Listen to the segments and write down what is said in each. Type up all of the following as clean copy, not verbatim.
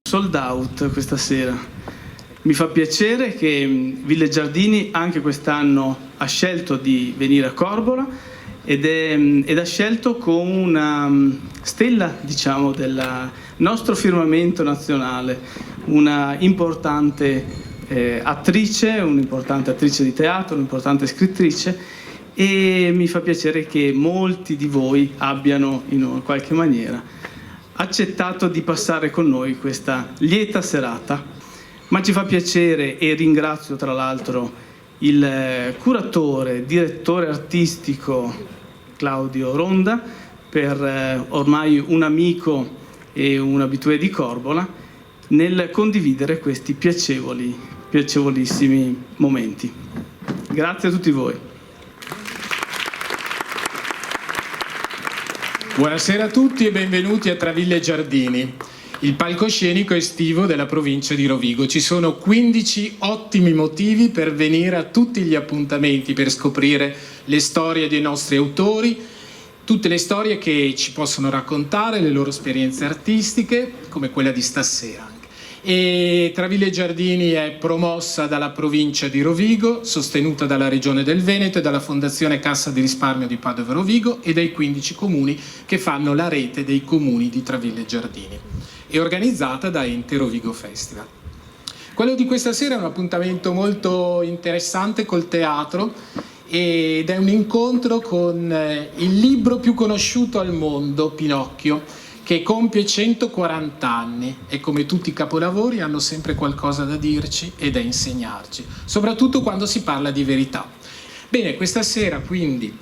sold out questa sera. Mi fa piacere che Ville Giardini anche quest'anno ha scelto di venire a Corbola ed ha scelto con una stella, diciamo, del nostro firmamento nazionale, una importante un'importante attrice di teatro, un'importante scrittrice, e mi fa piacere che molti di voi abbiano in qualche maniera accettato di passare con noi questa lieta serata. Ma ci fa piacere, e ringrazio tra l'altro il curatore, direttore artistico Claudio Ronda, per ormai un amico e un abitué di Corbola, nel condividere questi piacevolissimi momenti. Grazie a tutti voi. Buonasera a tutti e benvenuti a Tra Ville Giardini, il palcoscenico estivo della provincia di Rovigo. Ci sono 15 ottimi motivi per venire a tutti gli appuntamenti, per scoprire le storie dei nostri autori, tutte le storie che ci possono raccontare, le loro esperienze artistiche, come quella di stasera. E Tra Ville Giardini è promossa dalla provincia di Rovigo, sostenuta dalla Regione del Veneto e dalla Fondazione Cassa di Risparmio di Padova Rovigo e dai 15 comuni che fanno la rete dei comuni di Tra Ville Giardini, e organizzata da Ente Rovigo Festival. Quello di questa sera è un appuntamento molto interessante col teatro ed è un incontro con il libro più conosciuto al mondo, Pinocchio, che compie 140 anni e, come tutti i capolavori, hanno sempre qualcosa da dirci e da insegnarci, soprattutto quando si parla di verità. Bene, questa sera quindi,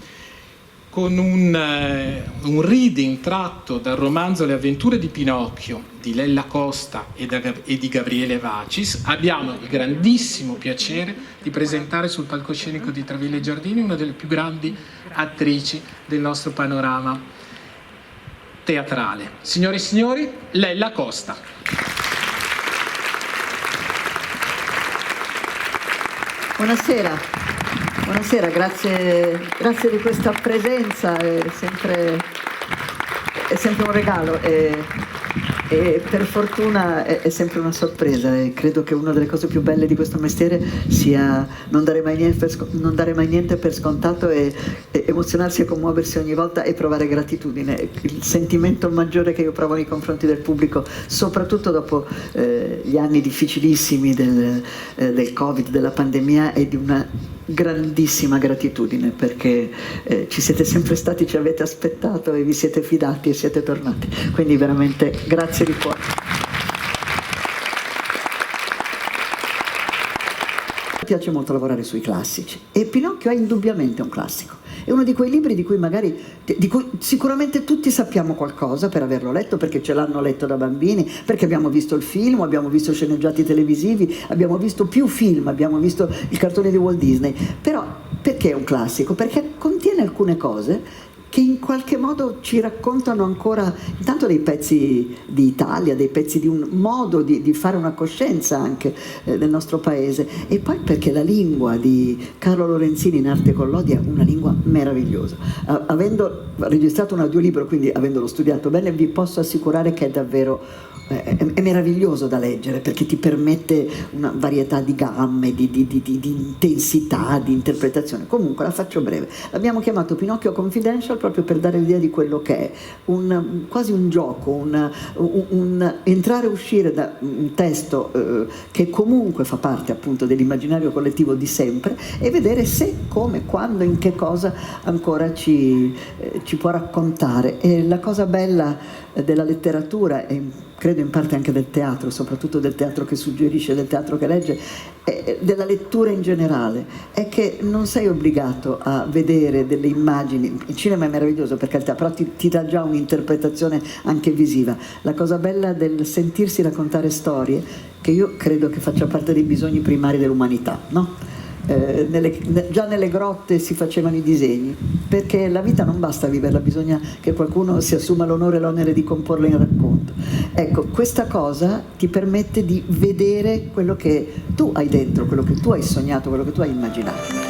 con un reading tratto dal romanzo Le avventure di Pinocchio di Lella Costa e di Gabriele Vacis, abbiamo il grandissimo piacere di presentare sul palcoscenico di Tra Ville Giardini una delle più grandi attrici del nostro panorama teatrale. Signore e signori, Lella Costa. Buonasera, buonasera, grazie di questa presenza, è sempre un regalo e per fortuna è sempre una sorpresa, e credo che una delle cose più belle di questo mestiere sia non dare mai niente per scontato e emozionarsi e commuoversi ogni volta e provare gratitudine. Il sentimento maggiore che io provo nei confronti del pubblico, soprattutto dopo gli anni difficilissimi del Covid, della pandemia, è di una grandissima gratitudine, perché ci siete sempre stati, ci avete aspettato e vi siete fidati e siete tornati, quindi veramente grazie di cuore. Mi piace molto lavorare sui classici e Pinocchio è indubbiamente un classico, è uno di quei libri di cui sicuramente tutti sappiamo qualcosa per averlo letto, perché ce l'hanno letto da bambini, perché abbiamo visto il film, abbiamo visto sceneggiati televisivi, abbiamo visto più film, abbiamo visto il cartone di Walt Disney. Però perché è un classico? Perché contiene alcune cose che in qualche modo ci raccontano ancora intanto dei pezzi di Italia, dei pezzi di un modo di fare una coscienza anche del nostro paese, e poi perché la lingua di Carlo Lorenzini in Arte con l'Odia è una lingua meravigliosa. Avendo registrato un audiolibro, quindi avendolo studiato bene, vi posso assicurare che è davvero è meraviglioso da leggere, perché ti permette una varietà di gamme, di intensità, di interpretazione. Comunque la faccio breve. L'abbiamo chiamato Pinocchio Confidential proprio per dare l'idea di quello che è, quasi un gioco, un entrare e uscire da un testo che comunque fa parte appunto dell'immaginario collettivo di sempre, e vedere se, come, quando, in che cosa ancora ci può raccontare. E la cosa bella della letteratura, e credo in parte anche del teatro, soprattutto del teatro che suggerisce, del teatro che legge, della lettura in generale, è che non sei obbligato a vedere delle immagini. Il cinema è meraviglioso, per carità, però ti dà già un'interpretazione anche visiva. La cosa bella del sentirsi raccontare storie, che io credo che faccia parte dei bisogni primari dell'umanità, no? Già nelle grotte si facevano i disegni, perché la vita non basta viverla, bisogna che qualcuno si assuma l'onore e l'onere di comporla in racconto. Ecco, questa cosa ti permette di vedere quello che tu hai dentro, quello che tu hai sognato, quello che tu hai immaginato.